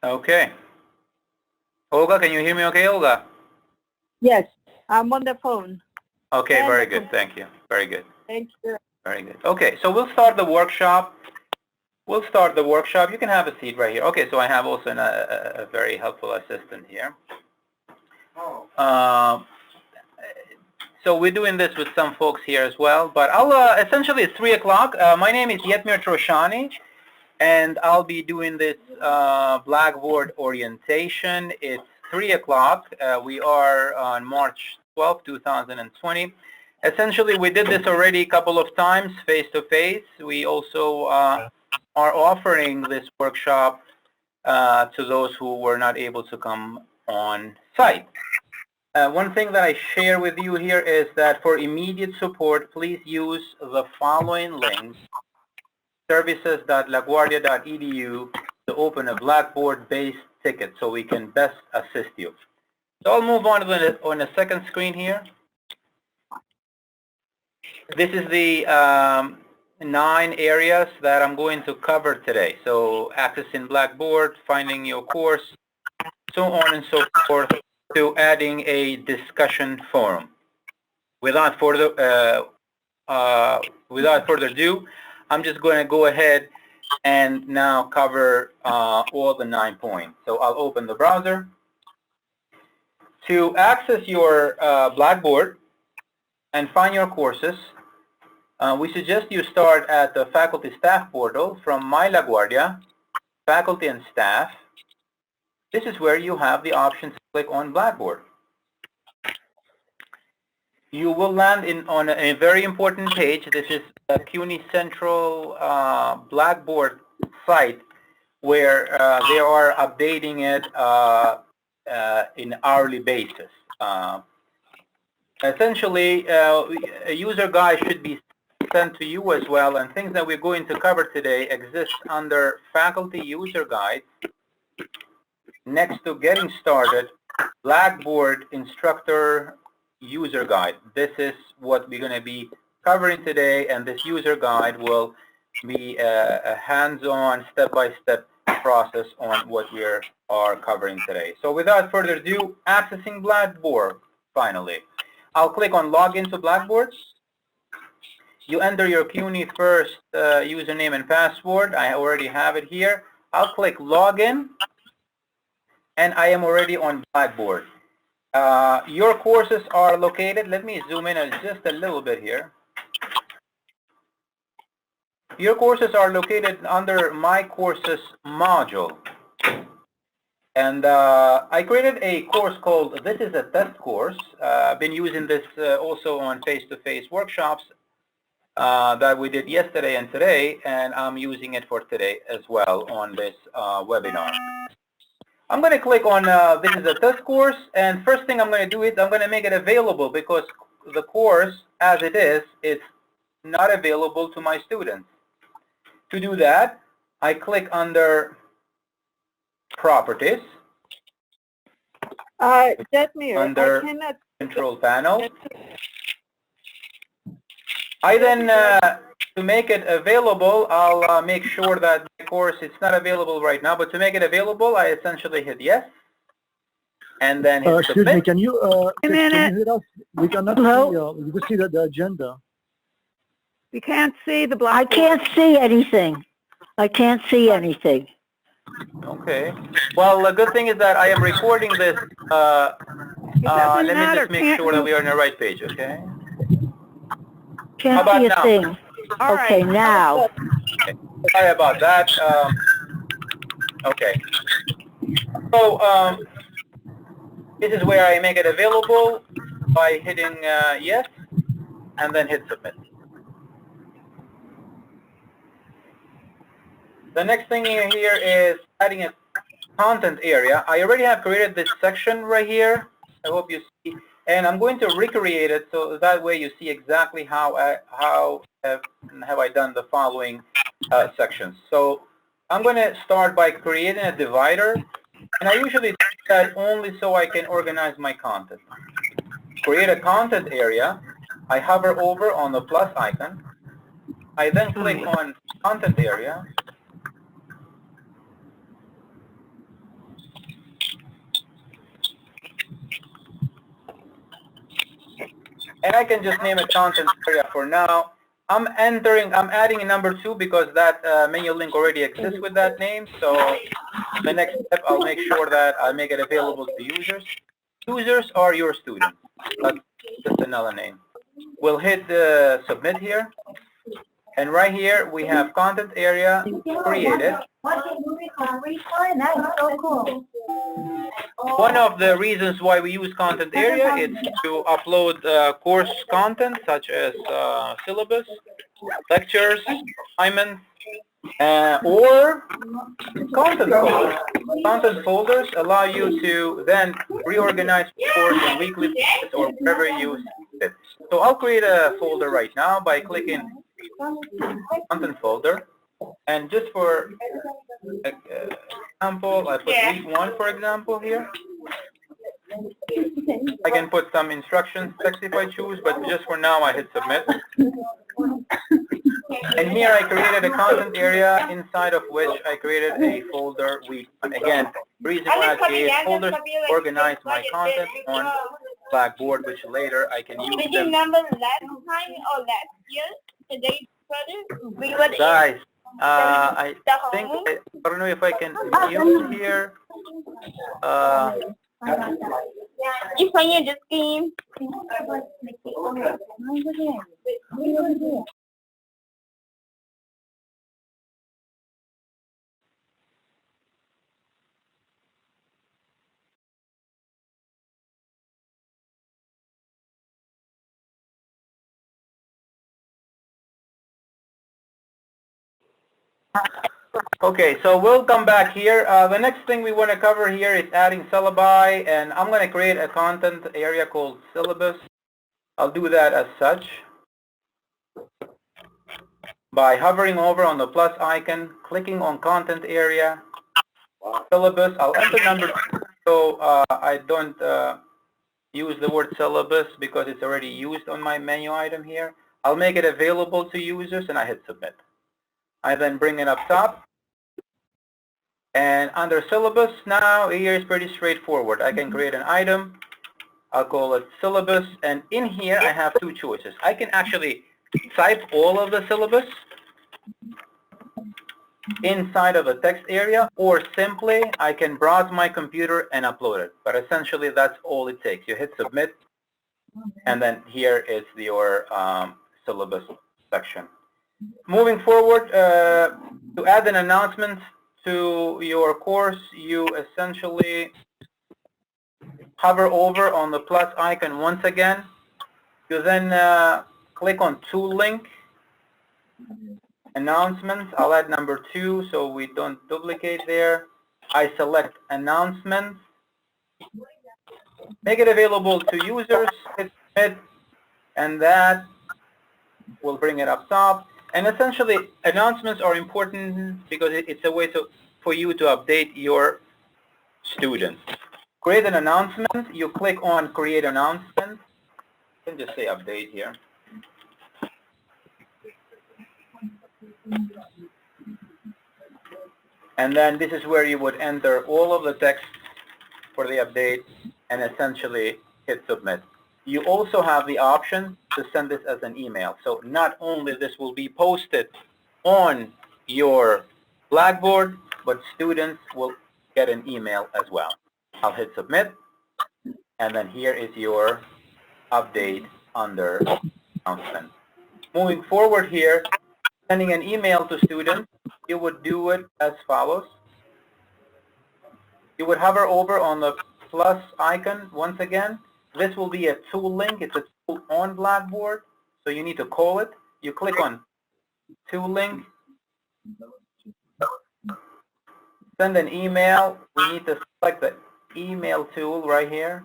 Okay. Olga, can you hear me okay, Olga? Yes, I'm on the phone. Okay, very good. Thank you. Very good. Thank you. Very good. Okay, so we'll start the workshop. You can have a seat right here. Okay, so I have also a very helpful assistant here. So we're doing this with some folks here as well, but essentially it's 3 o'clock. My name is Yetmir Troshani, and I'll be doing this Blackboard orientation. It's 3 o'clock. We are on March 12, 2020. Essentially, we did this already a couple of times face-to-face. We also are offering this workshop to those who were not able to come on site. One thing that I share with you here is that for immediate support, please use the following links: services.laguardia.edu to open a Blackboard-based ticket so we can best assist you. So I'll move on to the second screen here. This is the 9 areas that I'm going to cover today. So accessing Blackboard, finding your course, so on and so forth, to adding a discussion forum. Without further ado, I'm just going to go ahead and now cover all the 9 points. So I'll open the browser. To access your Blackboard and find your courses, we suggest you start at the Faculty Staff portal from My LaGuardia, Faculty and Staff. This is where you have the option to click on Blackboard. You will land on a very important page. This is the CUNY Central Blackboard site, where they are updating it in hourly basis. Essentially, a user guide should be sent to you as well, and things that we're going to cover today exist under Faculty User Guide, next to Getting Started, Blackboard Instructor User Guide. This is what we're going to be covering today, and this user guide will be a hands-on, step-by-step process on what we are covering today. So without further ado, accessing Blackboard, finally. I'll click on Login to Blackboard. You enter your CUNY first username and password. I already have it here. I'll click Login, and I am already on Blackboard. Your courses are located, let me zoom in just a little bit here. Your courses are located under My Courses module. And I created a course called This is a Test Course. I've been using this also on face-to-face workshops that we did yesterday and today, and I'm using it for today as well on this webinar. I'm going to click on This is a Test Course, and first thing I'm going to do is I'm going to make it available, because the course as it is not available to my students. To do that, I click under Properties, under Control Panel. I then, to make it available, I'll make sure that the course, it's not available right now, but to make it available, I essentially hit yes, and then hit excuse submit. me, can you hit us? We cannot see, you can see the agenda. We can't see the Blackboard. I can't see anything. I can't see anything. Okay. Well, the good thing is that I am recording this. Let me just make sure that we are on the right page, okay? Can't see a thing. Okay, now. Okay. Sorry about that. Okay. So this is where I make it available by hitting yes, and then hit submit. The next thing here is adding a content area. I already have created this section right here. I hope you see. And I'm going to recreate it so that way you see exactly how have I done the following sections. So I'm going to start by creating a divider. And I usually do that only so I can organize my content. Create a content area. I hover over on the plus icon. I then click on content area. And I can just name it content area for now. I'm adding a number 2 because that menu link already exists with that name. So the next step, I'll make sure that I make it available to users. Users are your students. That's just another name. We'll hit submit here. And right here, we have content area created. One of the reasons why we use content area is to upload course content such as syllabus, lectures, assignments, or content folders. Content folders allow you to then reorganize course in weekly basis or wherever you see it. So I'll create a folder right now by clicking content folder, and just for example, I put week 1 for example here. I can put some instructions text if I choose, but just for now I hit submit. And here I created a content area inside of which I created a folder week 1. Again, the reason why I create folders to organize my content on Blackboard, which later I can use them. Remember last time or last year, today, we were Guys, I think, I don't know if I can mute here. If I need the scheme. Okay, so we'll come back here. The next thing we want to cover here is adding syllabi, and I'm going to create a content area called syllabus. I'll do that as such by hovering over on the plus icon, clicking on content area, syllabus. I'll enter number 2, so I don't use the word syllabus because it's already used on my menu item here. I'll make it available to users, and I hit submit. I then bring it up top. And under syllabus now, here is pretty straightforward. I can create an item. I'll call it syllabus. And in here, I have 2 choices. I can actually type all of the syllabus inside of a text area, or simply I can browse my computer and upload it. But essentially, that's all it takes. You hit submit, and then here is your syllabus section. Moving forward, to add an announcement to your course, you essentially hover over on the plus icon once again. You then click on Tool Link, Announcements. I'll add number 2 so we don't duplicate there. I select Announcements, make it available to users, hit submit, and that will bring it up top. And essentially, announcements are important because it's a way for you to update your students. Create an announcement. You click on Create Announcement. You can just say Update here. And then this is where you would enter all of the text for the update and essentially hit Submit. You also have the option to send this as an email. So not only this will be posted on your Blackboard, but students will get an email as well. I'll hit Submit, and then here is your update under announcement. Moving forward here, sending an email to students, you would do it as follows. You would hover over on the plus icon once again. This will be a tool link. It's a tool on Blackboard, so you need to call it. You click on Tool Link, send an email. We need to select the email tool right here.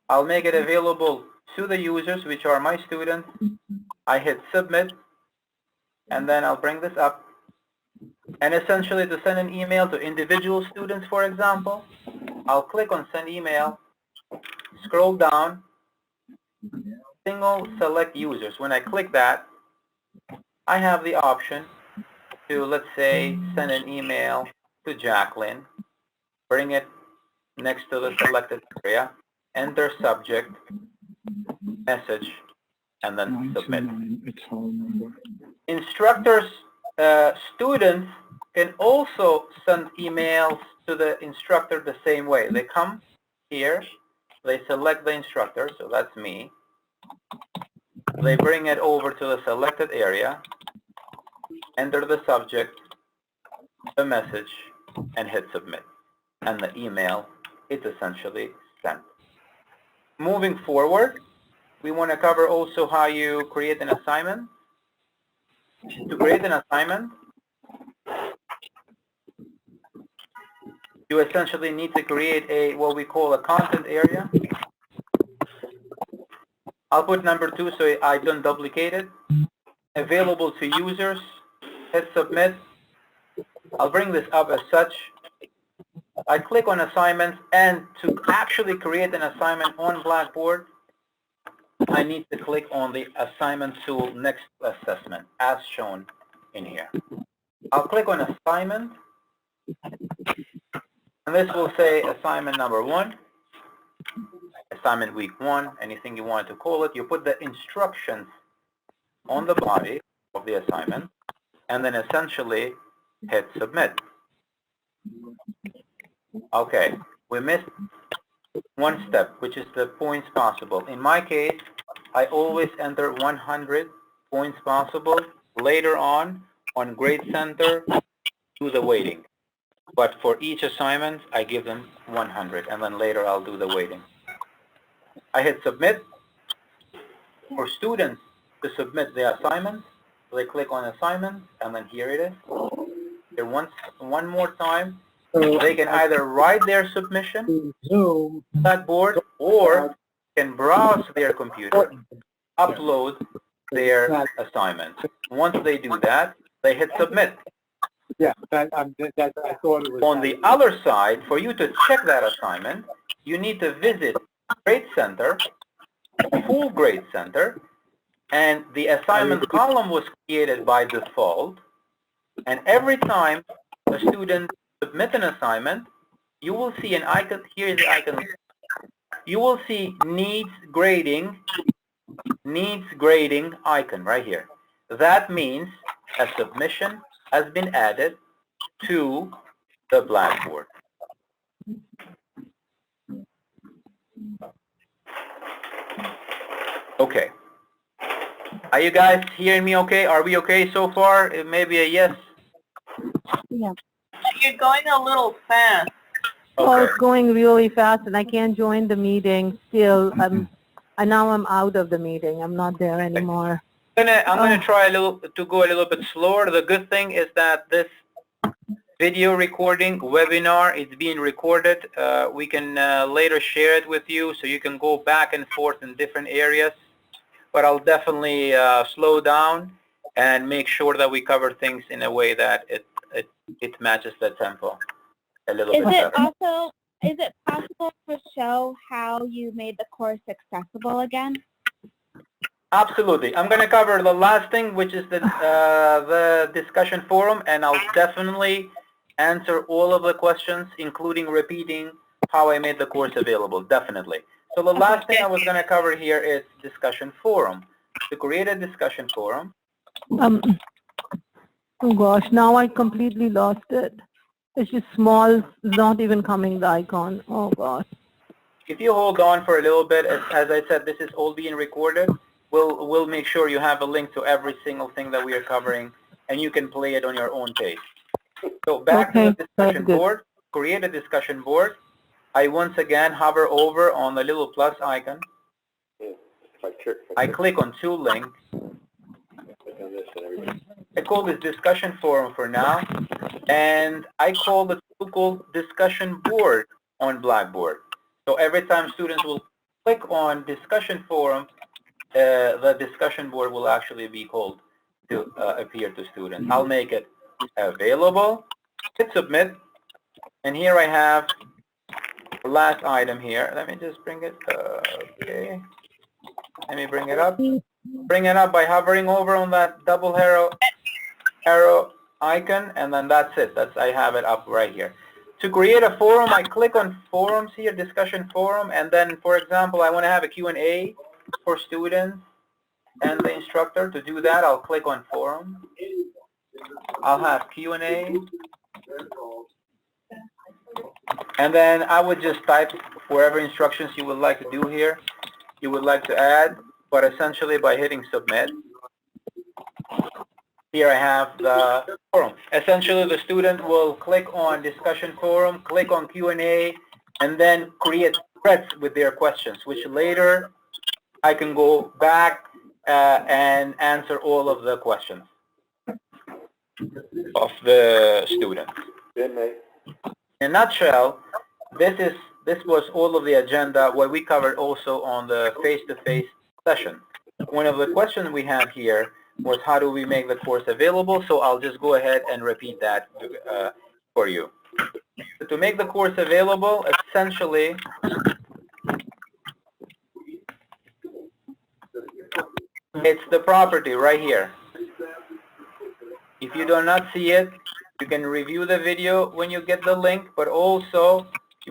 I'll make it available to the users, which are my students. I hit Submit, and then I'll bring this up. And essentially, to send an email to individual students, for example, I'll click on Send Email, scroll down, single select users. When I click that, I have the option to, let's say, send an email to Jacqueline, bring it next to the selected area, enter subject, message, and then submit. Instructors, students can also send emails to the instructor the same way. They come here, they select the instructor, so that's me. They bring it over to the selected area, enter the subject, the message, and hit submit. And the email is essentially sent. Moving forward, we want to cover also how you create an assignment. To create an assignment, you essentially need to create what we call a content area. I'll put number 2 so I don't duplicate it. Available to users. Hit submit. I'll bring this up as such. I click on assignments, and to actually create an assignment on Blackboard, I need to click on the assignment tool next to assessment, as shown in here. I'll click on assignment, and this will say assignment number 1, assignment week 1, anything you want to call it. You put the instructions on the body of the assignment, and then essentially hit submit. Okay, we missed one step, which is the points possible. In my case, I always enter 100 points possible. Later on Grade Center, do the weighting. But for each assignment, I give them 100, and then later I'll do the weighting. I hit submit. For students to submit the assignment, they click on assignment, and then here it is. Here one more time. They can either write their submission on Blackboard, or can browse their computer, upload their assignment. Once they do that, they hit submit. Yeah, I thought it was. On the other side, for you to check that assignment, you need to visit Grade Center, Full Grade Center, and the assignment column was created by default. And every time a student submit an assignment, you will see an icon. Here's the icon. You will see needs grading icon right here. That means a submission has been added to the Blackboard. Okay. Are you guys hearing me okay? Are we okay so far? It may be a yes. Yeah. You're going a little fast. Well, Okay. it's going really fast, and I can't join the meeting still. And now I'm out of the meeting. I'm not there anymore. I'm gonna try to go a little bit slower. The good thing is that this video recording webinar is being recorded. We can later share it with you, so you can go back and forth in different areas. But I'll definitely slow down and make sure that we cover things in a way that it matches the tempo a little bit better. Is it possible to show how you made the course accessible again? Absolutely. I'm going to cover the last thing, which is the discussion forum, and I'll definitely answer all of the questions, including repeating how I made the course available, definitely. So the last thing I was going to cover here is discussion forum. To create a discussion forum. Oh gosh, now I completely lost it. It's just small, not even coming the icon. Oh gosh. If you hold on for a little bit, as I said, this is all being recorded. We'll make sure you have a link to every single thing that we are covering, and you can play it on your own pace. So back to the discussion board. Create a discussion board. I once again hover over on the little plus icon. I click on to link. I call this discussion forum for now, and I call the tool called discussion board on Blackboard. So every time students will click on discussion forum, the discussion board will actually be called to appear to students. I'll make it available, hit submit, and here I have the last item here. Let me just bring it, okay. Let me bring it up. Bring it up by hovering over on that double arrow icon, and then that's it. I have it up right here. To create a forum, I click on forums here, discussion forum, and then, for example, I want to have a Q&A for students and the instructor. To do that, I'll click on forum. I'll have Q&A. And then I would just type whatever instructions you would like to do here, you would like to add, but essentially by hitting submit. Here I have the forum. Essentially, the student will click on discussion forum, click on Q&A, and then create threads with their questions, which later I can go back and answer all of the questions of the student. In a nutshell, this was all of the agenda, what we covered also on the face-to-face session. One of the questions we had here was how do we make the course available, so I'll just go ahead and repeat that for you. So to make the course available, essentially, it's the property right here. If you do not see it, you can review the video when you get the link, but also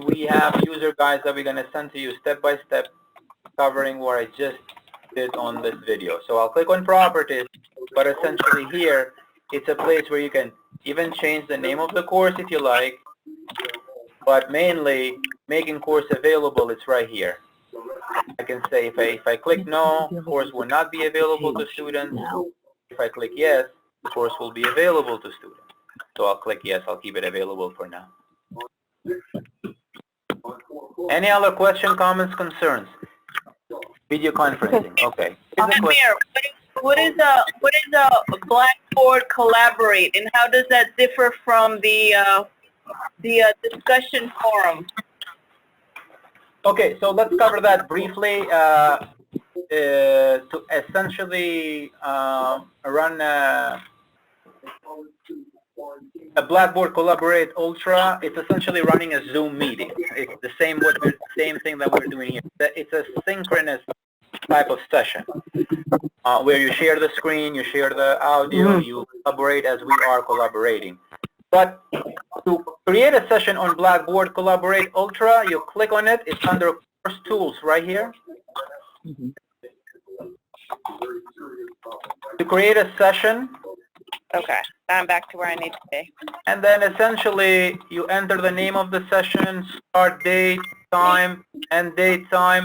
we have user guides that we're going to send to you step by step, covering what I just did on this video. So I'll click on properties, but essentially here, it's a place where you can even change the name of the course if you like, but mainly making course available, it's right here. I can say if I click no, the course will not be available to students. If I click yes, the course will be available to students. So I'll click yes, I'll keep it available for now. Any other question, comments, concerns? Video conferencing, okay. Mayor, what is a Blackboard Collaborate, and how does that differ from the discussion forum? Okay, so let's cover that briefly. To essentially run a Blackboard Collaborate Ultra, it's essentially running a Zoom meeting. It's the same thing that we're doing here. It's a synchronous type of session where you share the screen, you share the audio, you collaborate as we are collaborating. But to create a session on Blackboard Collaborate Ultra, you click on it. It's under Course Tools right here. To create a session. Okay, I'm back to where I need to be. And then essentially you enter the name of the session, start date, time, end date, time.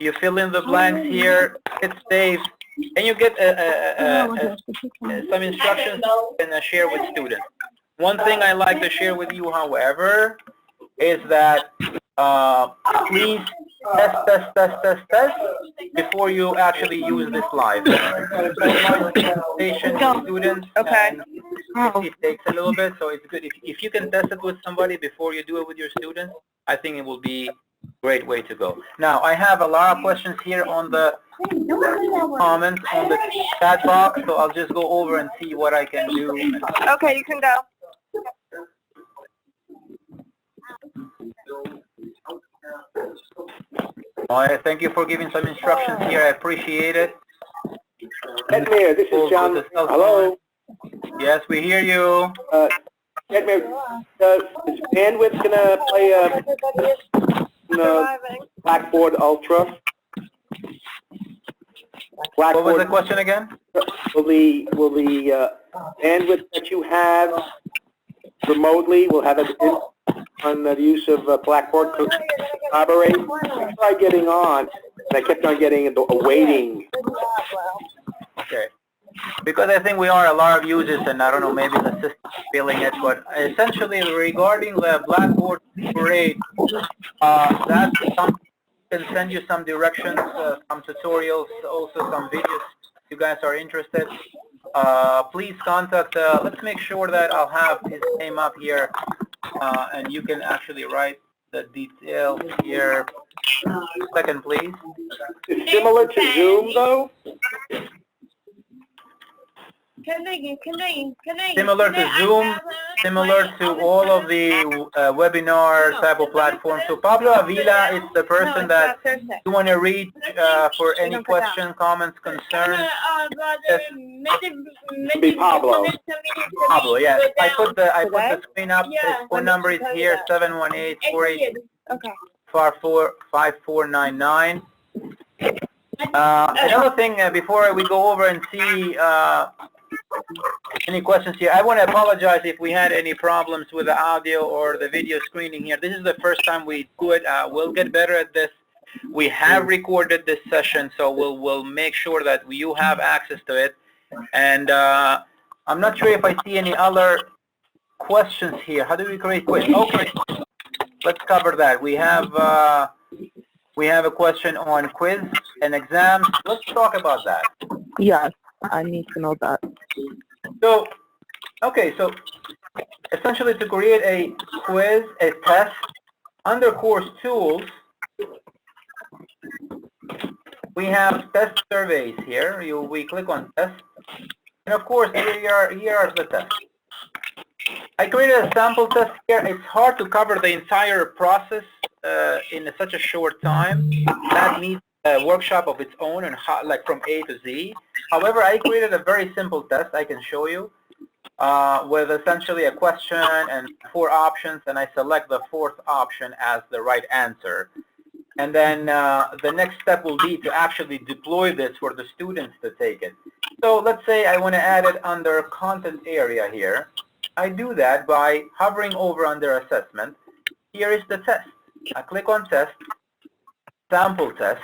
You fill in the blanks here, hit save, and you get some instructions you can share with students. One thing I like to share with you, however, is that please test before you actually use this live. Students, Okay. it takes a little bit, so it's good. If you can test it with somebody before you do it with your students, I think it will be a great way to go. Now, I have a lot of questions here on the comments on the chat box, so I'll just go over and see what I can do. Okay, you can go. All right, thank you for giving some instructions here. I appreciate it. Head Mayor, this is John. Hello. Yes, we hear you. Head Mayor, is Bandwidth going to play Blackboard Ultra? What was the question again? Will the bandwidth that you have remotely will have it on the use of Blackboard Collaborate? I tried getting on, and I kept on getting a waiting. Okay. Because I think we are a lot of users, and I don't know, maybe the system is feeling it, but essentially regarding the Blackboard Collaborate, that's something can send you some directions, some tutorials, also some videos if you guys are interested. Please contact, let's make sure that I'll have his name up here, and you can actually write the details here. Second, please. It's similar to Zoom, though? Similar to Zoom, similar to all of the webinar type of platforms. So Pablo Avila is the person that you want to reach for any question, comments, concerns. Be Pablo. Pablo, yes. I put the screen up. His phone number is here, 718-484-5499. Another thing, before we go over and see any questions here, I want to apologize if we had any problems with the audio or the video screening here. This is the first time we do it. We'll get better at this. We have recorded this session, so we'll make sure that you have access to it. And I'm not sure if I see any other questions here. How do we create quiz? Okay, let's cover that. We have a question on quiz and exams. Let's talk about that. Yes, I need to know that. So, okay, so essentially to create a quiz, a test, under course tools, we have test surveys here. We click on test, and of course here are the tests. I created a sample test here. It's hard to cover the entire process in such a short time. That needs a workshop of its own, and like from A to Z. However, I created a very simple test I can show you with essentially a question and 4 options, and I select the 4th option as the right answer. And then the next step will be to actually deploy this for the students to take it. So let's say I want to add it under content area here. I do that by hovering over under assessment. Here is the test. I click on test, sample test,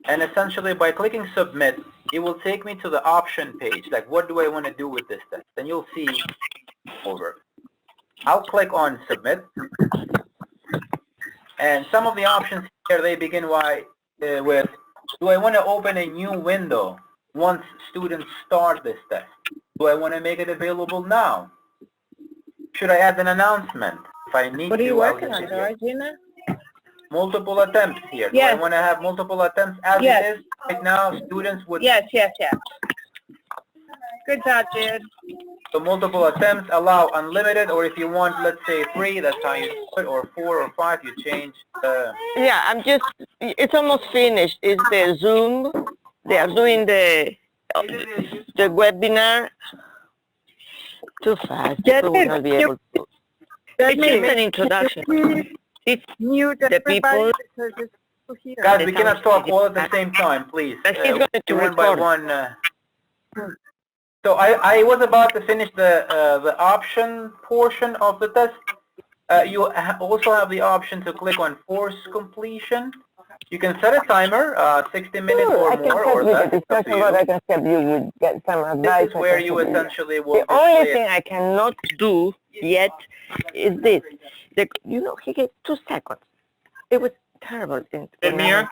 and essentially by clicking submit, it will take me to the option page, like what do I want to do with this test? And you'll see over. I'll click on submit, and some of the options here, they begin with, do I want to open a new window once students start this test? Do I want to make it available now? Should I add an announcement? If I need to, What are you working I'll on, just hit Regina? multiple attempts here. Yes. Do I want to have multiple attempts as Yes. it is right now? Students would... Yes. Good job, Jude. So multiple attempts, allow unlimited, or if you want, let's say 3, that's how you do it, or 4 or 5, you change the... Yeah, it's almost finished. It's the Zoom. They are doing the webinar too fast. People will not be able to. It's just an introduction. It's Mute the people. Guys, we cannot talk all at the same time, please. But he's going to One by record. one. So I was about to finish the option portion of the test. You also have the option to click on force completion. You can set a timer, 60 minutes or more, or less. It's up to you. I can help you with get some advice. This is where you essentially will The only display thing it. I cannot do yet is this. He gave 2 seconds. It was terrible. Emir,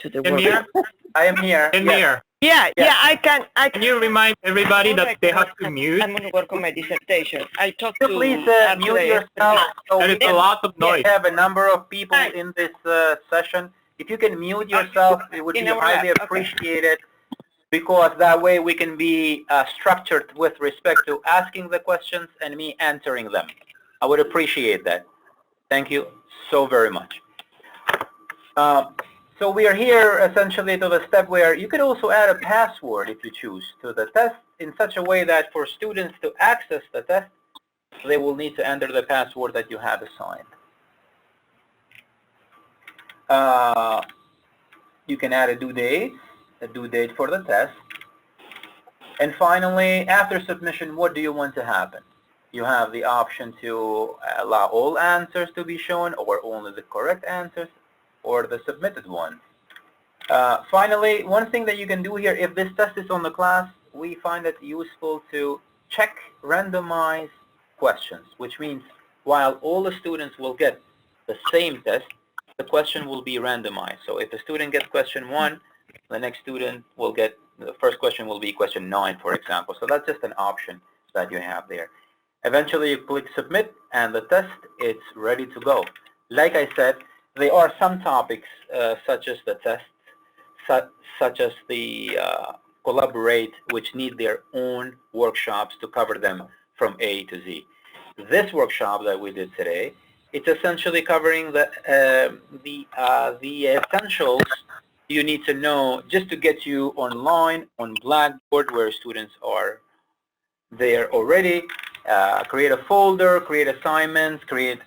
I am here. Emir, Yeah, I can. can you remind everybody that they have to mute? I'm going to work on my dissertation. I talked So to please mute Andre yourself. So There we is a lot of noise. have a number of people in this session. If you can mute yourself, it would be highly appreciated, because that way we can be structured with respect to asking the questions and me answering them. I would appreciate that. Thank you so very much. So we are here essentially to the step where you can also add a password if you choose to the test in such a way that for students to access the test, they will need to enter the password that you have assigned. You can add a due date for the test. And finally, after submission, what do you want to happen? You have the option to allow all answers to be shown, or only the correct answers, or the submitted ones. Finally, one thing that you can do here, if this test is on the class, we find it useful to check randomized questions, which means while all the students will get the same test, the question will be randomized. So if the student gets question 1, the next student will get, the first question will be question 9, for example. So that's just an option that you have there. Eventually you click submit, and the test, it's ready to go. Like I said, there are some topics such as the test, such as the collaborate, which need their own workshops to cover them from A to Z. This workshop that we did today, it's essentially covering the essentials you need to know just to get you online on Blackboard, where students are there already. Create a folder, create assignments, create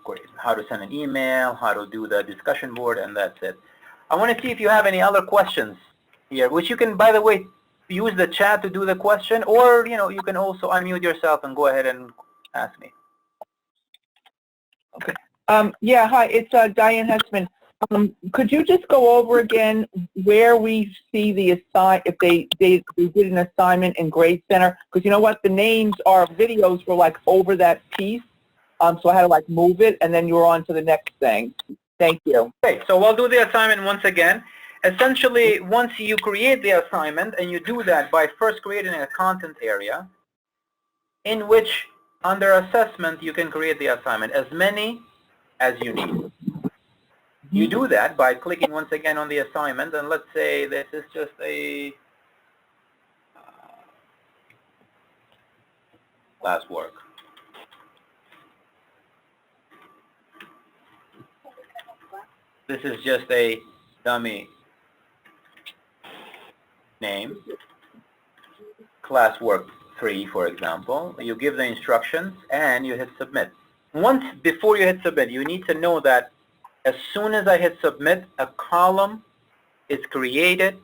great. how to send an email, how to do the discussion board, and that's it. I want to see if you have any other questions here, which you can, by the way, use the chat to do the question, or, you know, you can also unmute yourself and go ahead and ask me. Okay. Yeah, hi, it's Diane Hessman. Could you just go over again where we see the if they did an assignment in Grade Center? Because you know what, the names are videos were like over that piece, so I had to like move it, and then you were on to the next thing. Thank you. Okay, so we'll do the assignment once again. Essentially, once you create the assignment, and you do that by first creating a content area, in which under assessment you can create the assignment, as many as you need. You do that by clicking once again on the assignment, and let's say this is just a classwork. This is just a dummy name, classwork 3, for example. You give the instructions and you hit submit. Once before you hit submit, you need to know that as soon as I hit submit, a column is created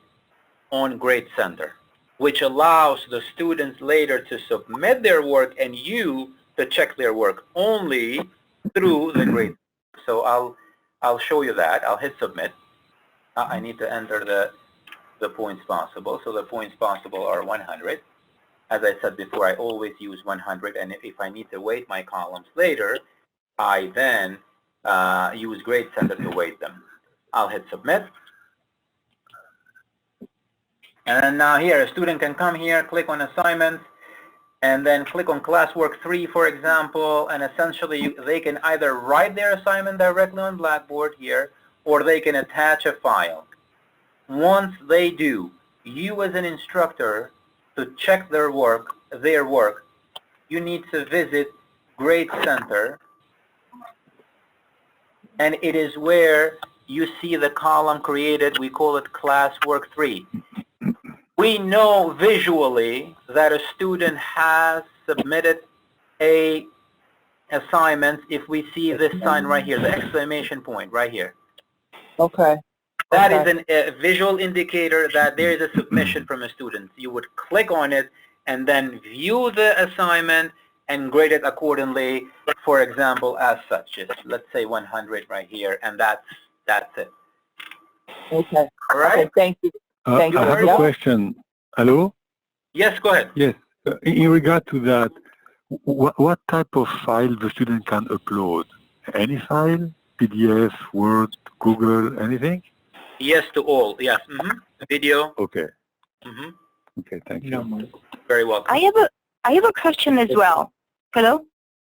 on Grade Center, which allows the students later to submit their work and you to check their work only through the Grade Center. So I'll show you that. I'll hit submit. I need to enter the points possible. So the points possible are 100. As I said before, I always use 100, and if I need to weight my columns later, I then use Grade Center to weight them. I'll hit submit. And then now here, a student can come here, click on assignments, and then click on classwork 3, for example, and essentially they can either write their assignment directly on Blackboard here, or they can attach a file. Once they do, you as an instructor, to check their work, you need to visit Grade Center, and it is where you see the column created. We call it classwork 3. We know visually that a student has submitted a assignment if we see this sign right here, the exclamation point right here. Okay. That is a visual indicator that there is a submission from a student. You would click on it and then view the assignment and grade it accordingly, for example, as such. Let's say 100 right here, and that's it. Okay. All right? Okay, thank you. Thank you. I have a question. Hello? Yes, go ahead. Yes. In regard to that, what type of file the student can upload? Any file? PDF, Word, Google, anything? Yes to all. Yes. Video. Okay. Okay, thank you. Very welcome. I have a question as well. Hello?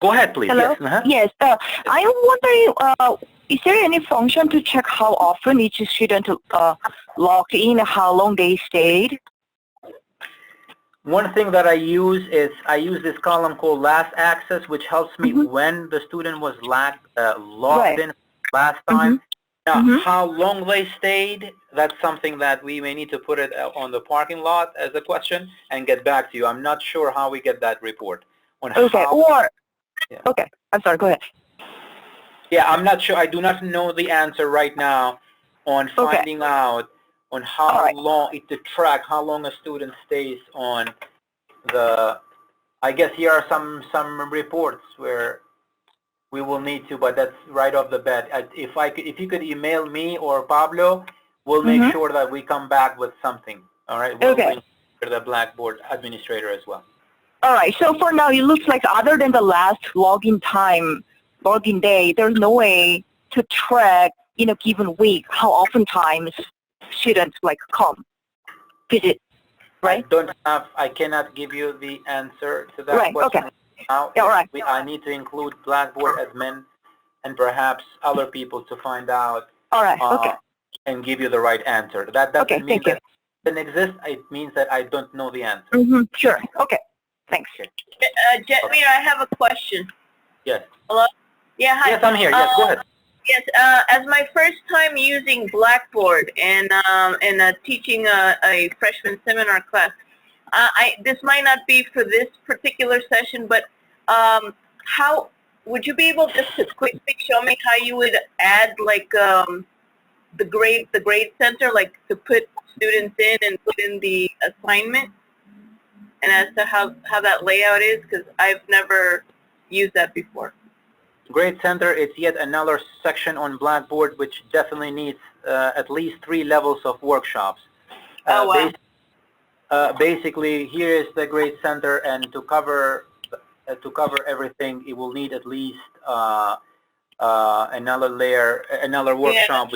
Go ahead, please. Hello? Yes. Yes. I am wondering, is there any function to check how often each student logged in, how long they stayed? One thing that I use is this column called last access, which helps me when the student was logged in last time. Now, how long they stayed, that's something that we may need to put it on the parking lot as a question and get back to you. I'm not sure how we get that report. Okay, okay, I'm sorry, go ahead. Yeah, I'm not sure. I do not know the answer right now on finding out on how long, to track how long a student stays on the, I guess here are some reports where we will need to, but that's right off the bat. If you could email me or Pablo, we'll make sure that we come back with something. All right. We'll for the Blackboard administrator as well. All right. So for now, it looks like other than the last login day, there's no way to track in a given week how often times students come visit. Right. I cannot give you the answer to that question. Okay. Now, I need to include Blackboard admin and perhaps other people to find out and give you the right answer. That doesn't mean that it doesn't exist. It means that I don't know the answer. Sure. Okay. Thanks. Jetmir, I have a question. Yes. Hello? Yeah, hi. Yes, I'm here. Yes, go ahead. Yes, as my first time using Blackboard and teaching a freshman seminar class, this might not be for this particular session, but how would you be able just to quickly show me how you would add like the grade center, like to put students in and put in the assignment, and as to how that layout is, because I've never used that before. Grade Center, it's yet another section on Blackboard which definitely needs at least 3 levels of workshops. Oh, wow. Basically, here is the Grade Center, and to cover everything, it will need at least another layer, another workshop,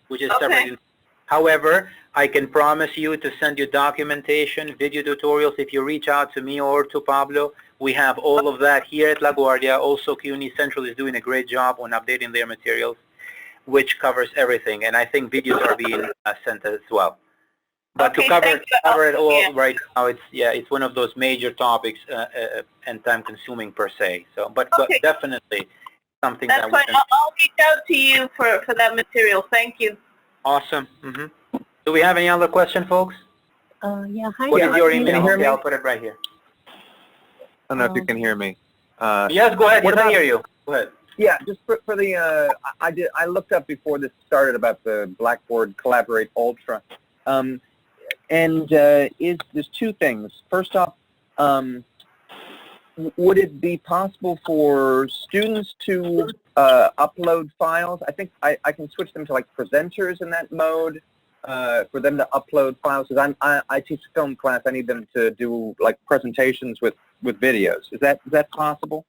which is separate. However, I can promise you to send you documentation, video tutorials. If you reach out to me or to Pablo, we have all of that here at LaGuardia. Also, CUNY Central is doing a great job on updating their materials, which covers everything. And I think videos are being sent as well. But to cover it all right now, it's one of those major topics and time-consuming per se. So, but definitely something that's that we fine. can. I'll reach out to you for that material. Thank you. Awesome. Do we have any other question, folks? Yeah, hi. What is your Can email? you hear Okay, me? I'll put it right here. I don't know if you can hear me. Yes, go ahead. Yes, I hear you. Go ahead. Yeah, just for the I looked up before this started about the Blackboard Collaborate Ultra, and there's 2 things. First off, would it be possible for students to upload files? I think I can switch them to like presenters in that mode. For them to upload files, because I teach a film class. I need them to do like presentations with videos. Is that possible?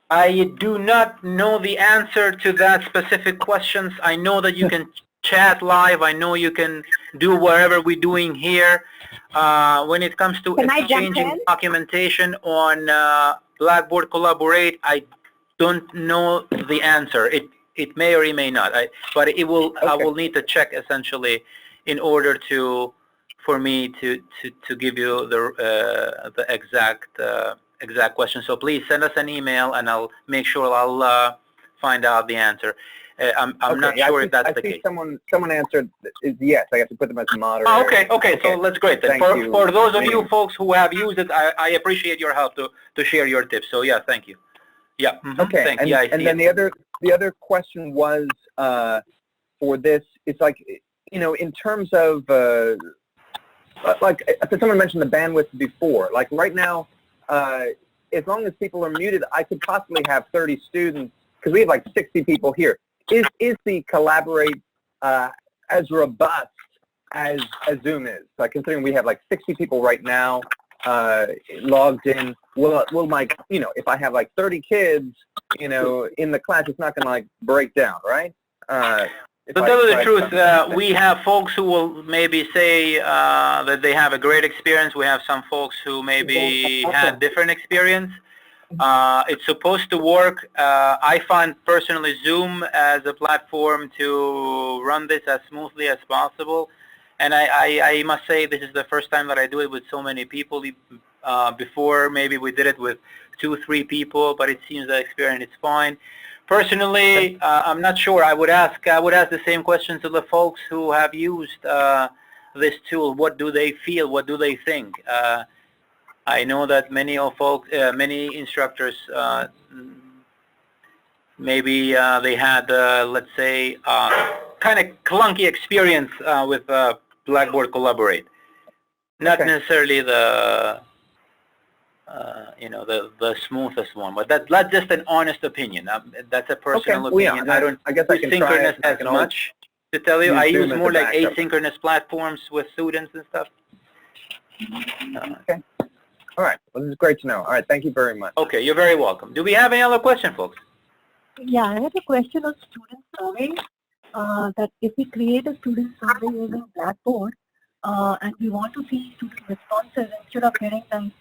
I do not know the answer to that specific questions. I know that you can chat live. I know you can do whatever we're doing here. When it comes to exchanging documentation on Blackboard Collaborate, I don't know the answer. It may or it may not. But it will. Okay. I will need to check essentially in order for me to give you the exact question. So please send us an email, and I'll make sure I'll find out the answer. I'm not sure if that's the case. Someone answered yes. I have to put them as a moderator. Oh, okay. So that's great. Then for those of you folks who have used it, I appreciate your help to share your tips. So yeah, thank you. Yeah. Okay. And then the other question was for this. It's like, in terms of like someone mentioned the bandwidth before. Like right now, as long as people are muted, I could possibly have 30 students because we have like 60 people here. Is the Collaborate as robust as Zoom is? Like considering we have like 60 people right now logged in, will my, if I have like 30 kids, in the class, it's not going to like break down, right? To tell you the truth, we have folks who will maybe say that they have a great experience. We have some folks who maybe had different experience. It's supposed to work. I find personally Zoom as a platform to run this as smoothly as possible. And I must say this is the first time that I do it with so many people. Before maybe we did it with 2-3 people, but it seems the experience is fine. Personally, I'm not sure. I would ask the same question to the folks who have used this tool. What do they feel? What do they think? I know that many instructors maybe they had let's say kind of clunky experience with Blackboard Collaborate. Not necessarily the the smoothest one, but that's just an honest opinion. That's a personal opinion. I guess I can synchronous as much to tell you. I use more like asynchronous platforms with students and stuff. Okay. All right. Well, this is great to know. All right. Thank you very much. Okay. You're very welcome. Do we have any other question, folks? Yeah, I had a question on student survey. That if we create a student survey using Blackboard and we want to see student responses instead of getting them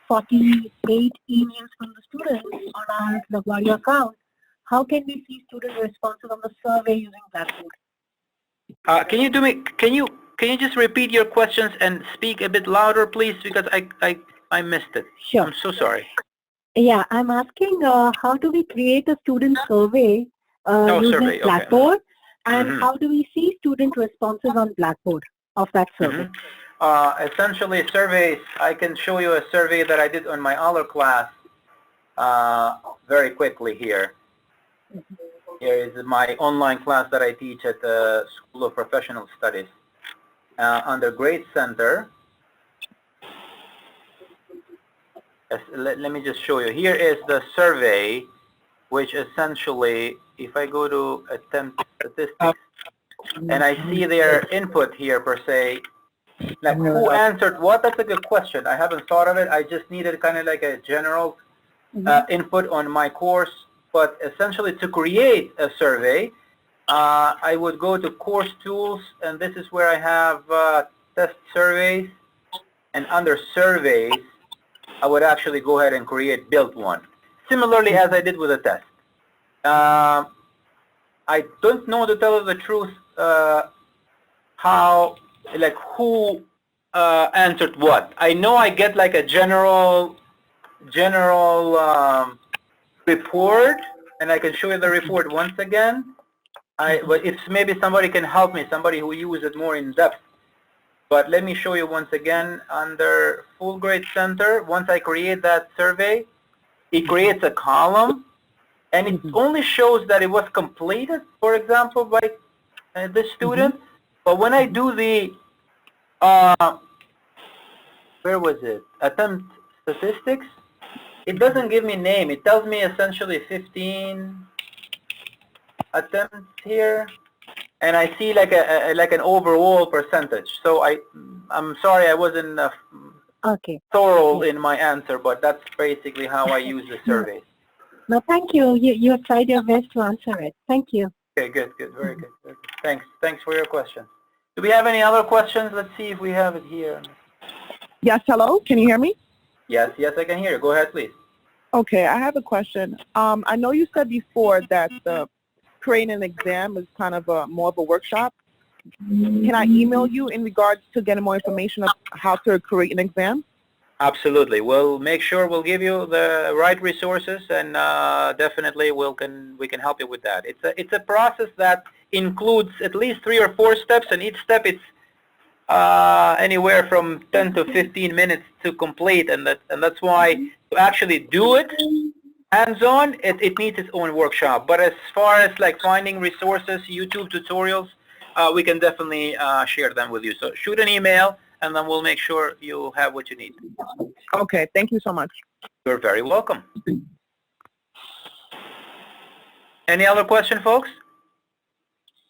48 emails from the students on our LaGuardia account, how can we see student responses on the survey using Blackboard? Can you just repeat your questions and speak a bit louder, please, because I missed it. Sure. I'm so sorry. Yeah, I'm asking how do we create a student survey using Blackboard, and how do we see student responses on Blackboard of that survey? Essentially, surveys, I can show you a survey that I did on my other class very quickly here. Here is my online class that I teach at the School of Professional Studies. Under Grade Center, let me just show you. Here is the survey, which essentially, if I go to attempt statistics, and I see their input here per se, like who answered what, that's a good question. I haven't thought of it. I just needed kind of like a general input on my course. But essentially, to create a survey, I would go to Course Tools, and this is where I have test surveys. And under Surveys, I would actually go ahead and build one. Similarly, as I did with a test. I don't know, to tell you the truth, how, like, who answered what. I know I get like a general report, and I can show you the report once again. But if maybe somebody can help me, somebody who uses it more in depth. But let me show you once again under Full Grade Center. Once I create that survey, it creates a column, and it only shows that it was completed, for example, by the student. But when I do the, where was it? Attempt statistics, it doesn't give me name. It tells me essentially 15 attempts here, and I see like an overall percentage. So I'm sorry I wasn't thorough in my answer, but that's basically how I use the survey. No, thank you. You have tried your best to answer it. Thank you. Okay, good, very good. Thanks for your question. Do we have any other questions? Let's see if we have it here. Yes, hello? Can you hear me? Yes, I can hear you. Go ahead, please. Okay, I have a question. I know you said before that creating an exam is kind of more of a workshop. Can I email you in regards to getting more information of how to create an exam? Absolutely. We'll make sure we'll give you the right resources, and definitely we can help you with that. It's a process that includes at least 3 or 4 steps, and each step it's anywhere from 10 to 15 minutes to complete, and that's why to actually do it hands-on, it needs its own workshop. But as far as like finding resources, YouTube tutorials, we can definitely share them with you. So shoot an email, and then we'll make sure you have what you need. Okay, thank you so much. You're very welcome. Any other question, folks?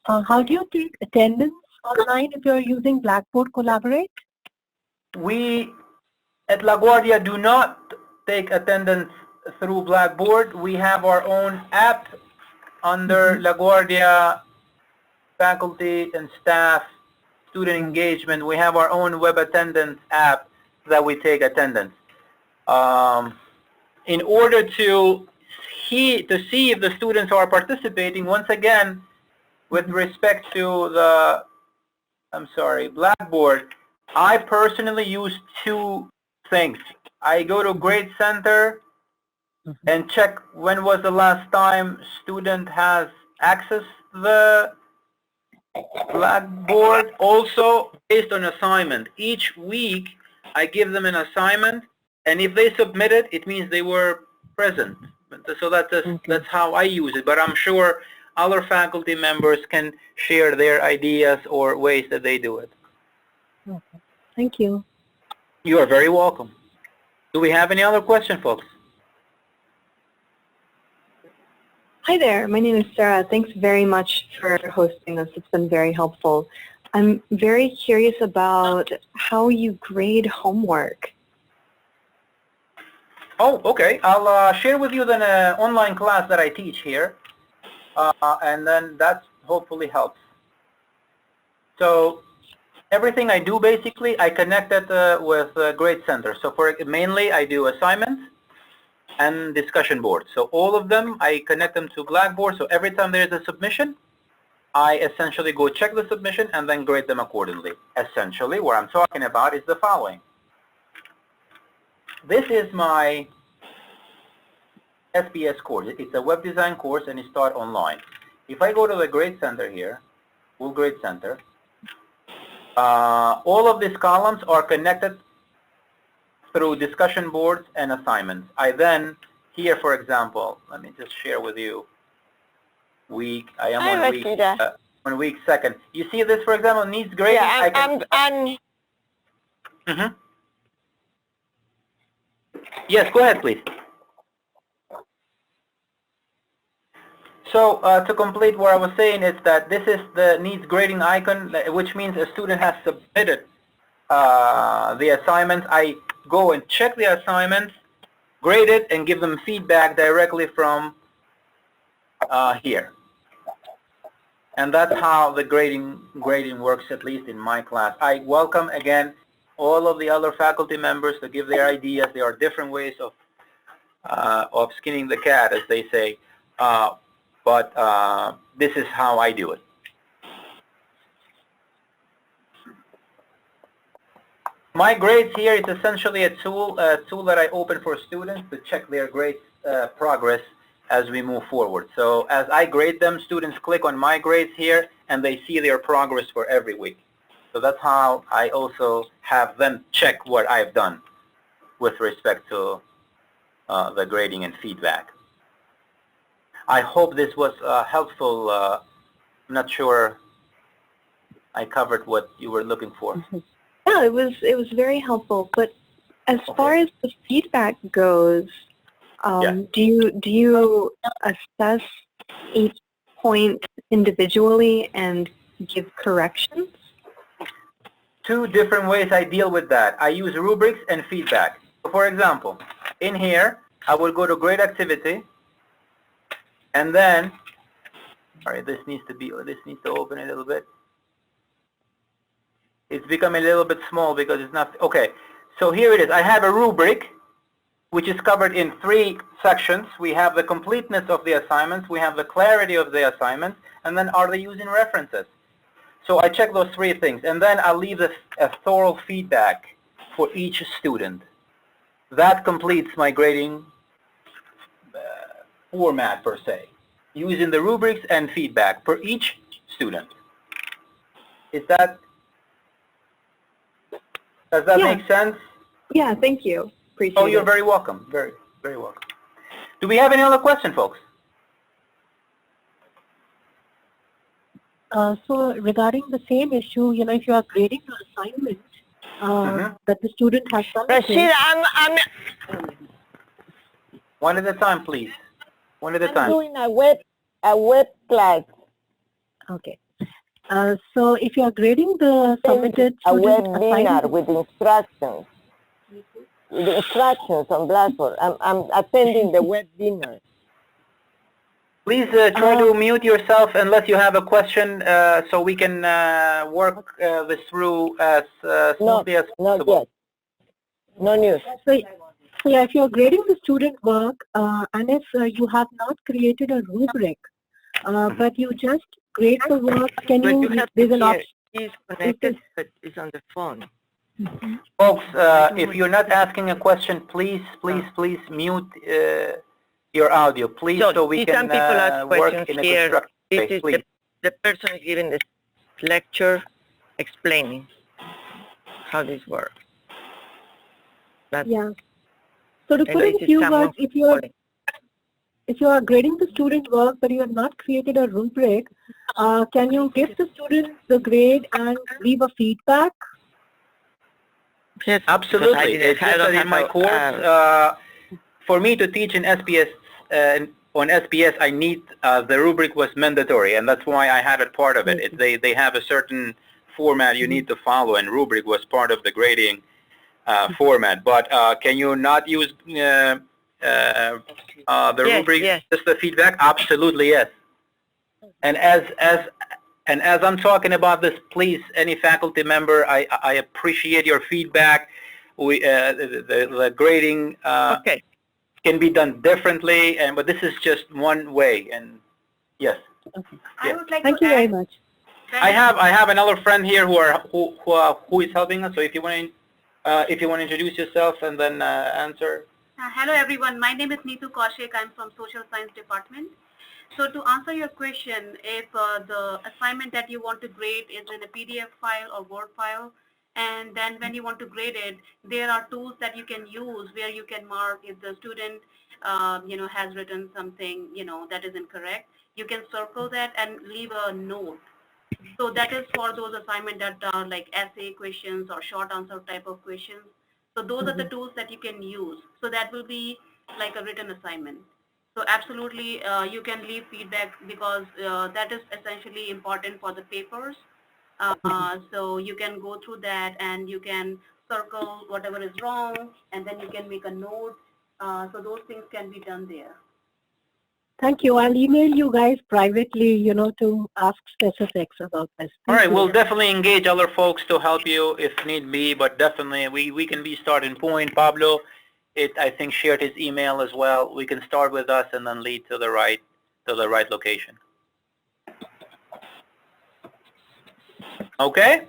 How do you take attendance online if you're using Blackboard Collaborate? We at LaGuardia do not take attendance through Blackboard. We have our own app under LaGuardia Faculty and Staff Student Engagement. We have our own web attendance app that we take attendance. In order to see if the students are participating, once again, with respect to the, Blackboard, I personally use 2 things. I go to Grade Center and check when was the last time student has accessed the Blackboard. Also, based on assignment. Each week, I give them an assignment, and if they submit it, it means they were present. So that's how I use it. But I'm sure other faculty members can share their ideas or ways that they do it. Okay. Thank you. You are very welcome. Do we have any other questions, folks? Hi there. My name is Sarah. Thanks very much for hosting this. It's been very helpful. I'm very curious about how you grade homework. Oh, okay. I'll share with you then an online class that I teach here, and then that hopefully helps. So everything I do, basically, I connect it with Grade Center. So mainly I do assignments and discussion boards. So all of them, I connect them to Blackboard. So every time there is a submission, I essentially go check the submission and then grade them accordingly. Essentially, what I'm talking about is the following. This is my SPS course. It's a web design course, and it's taught online. If I go to the Grade Center here, Full Grade Center, all of these columns are connected through discussion boards and assignments. I then here, for example, let me just share with you. I am Hi, on week, Rashida. on week 2nd. You see this, for example, needs grading? Yeah, I'm Mhm. Yes, go ahead, please. So to complete what I was saying is that this is the needs grading icon, which means a student has submitted the assignments. I go and check the assignments, grade it, and give them feedback directly from here. And that's how the grading works, at least in my class. I welcome, again, all of the other faculty members to give their ideas. There are different ways of skinning the cat, as they say. But this is how I do it. My grades here is essentially a tool that I open for students to check their grades progress as we move forward. So as I grade them, students click on my grades here, and they see their progress for every week. So that's how I also have them check what I've done with respect to the grading and feedback. I hope this was helpful. I'm not sure I covered what you were looking for. Yeah, it was very helpful. But as far as the feedback goes, do you assess each point individually and give corrections? Two different ways I deal with that. I use rubrics and feedback. For example, in here, I will go to grade activity, and then, all right, this needs to open a little bit. It's becoming a little bit small because it's not, okay. So here it is. I have a rubric, which is covered in 3 sections. We have the completeness of the assignments, we have the clarity of the assignments, and then are they using references? So I check those 3 things, and then I leave a thorough feedback for each student. That completes my grading format, per se, using the rubrics and feedback for each student. Does that make sense? Yeah, thank you. Appreciate it. Oh, you're very welcome. Very, very welcome. Do we have any other question, folks? So regarding the same issue, if you are grading your assignment that the student has submitted. Rashida, I'm One at a time, please. One at a time. I'm doing a web class. Okay. So if you are grading the submitted A student webinar assignment, with instructions. With instructions on Blackboard. I'm attending the webinar. Please try to mute yourself unless you have a question, so we can work this through as smoothly as possible. Not yet. No news. So yeah, if you are grading the student work, and if you have not created a rubric, but you just grade the work, there's an option. He's connected, but he's on the phone. Folks, if you're not asking a question, please mute your audio, please, so we can work in a constructive way, please. The person is giving this lecture explaining how this works. Yeah. So to put in a few words, if you are grading the student work but you have not created a rubric, can you give the student the grade and leave a feedback? Yes, absolutely. It's just that in my course, for me to teach in SPS, on SPS, I need the rubric was mandatory, and that's why I had it part of it. They have a certain format you need to follow, and rubric was part of the grading format. But can you not use the rubric, just the feedback? Absolutely, yes. And as I'm talking about this, please, any faculty member, I appreciate your feedback. The grading can be done differently, but this is just one way. And yes, I would like Thank you very much. I have another friend here who is helping us. So if you want to introduce yourself and then answer. Hello everyone. My name is Neetu Kaushik. I'm from Social Science Department. So to answer your question, if the assignment that you want to grade is in a PDF file or Word file, And then when you want to grade it, there are tools that you can use where you can mark if the student, has written something, that is incorrect. You can circle that and leave a note. So that is for those assignments that are like essay questions or short answer type of questions. So those are the tools that you can use. So that will be like a written assignment. So absolutely, you can leave feedback because that is essentially important for the papers. So you can go through that and you can circle whatever is wrong, and then you can make a note. So those things can be done there. Thank you. I'll email you guys privately, to ask specifics about this. All right, we'll definitely engage other folks to help you if need be, but definitely we can be starting point. Pablo, I think shared his email as well. We can start with us and then lead to the right location. Okay?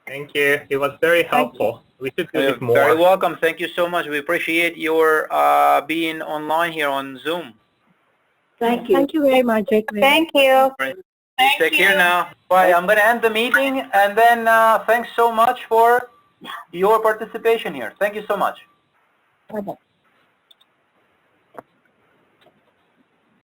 Thank you. It was very helpful. We should do this more. Very welcome. Thank you so much. We appreciate your being online here on Zoom. Thank you. Thank you very much. Thank you. Right. Take care now. Bye. I'm going to end the meeting, and then thanks so much for your participation here. Thank you so much. Bye-bye.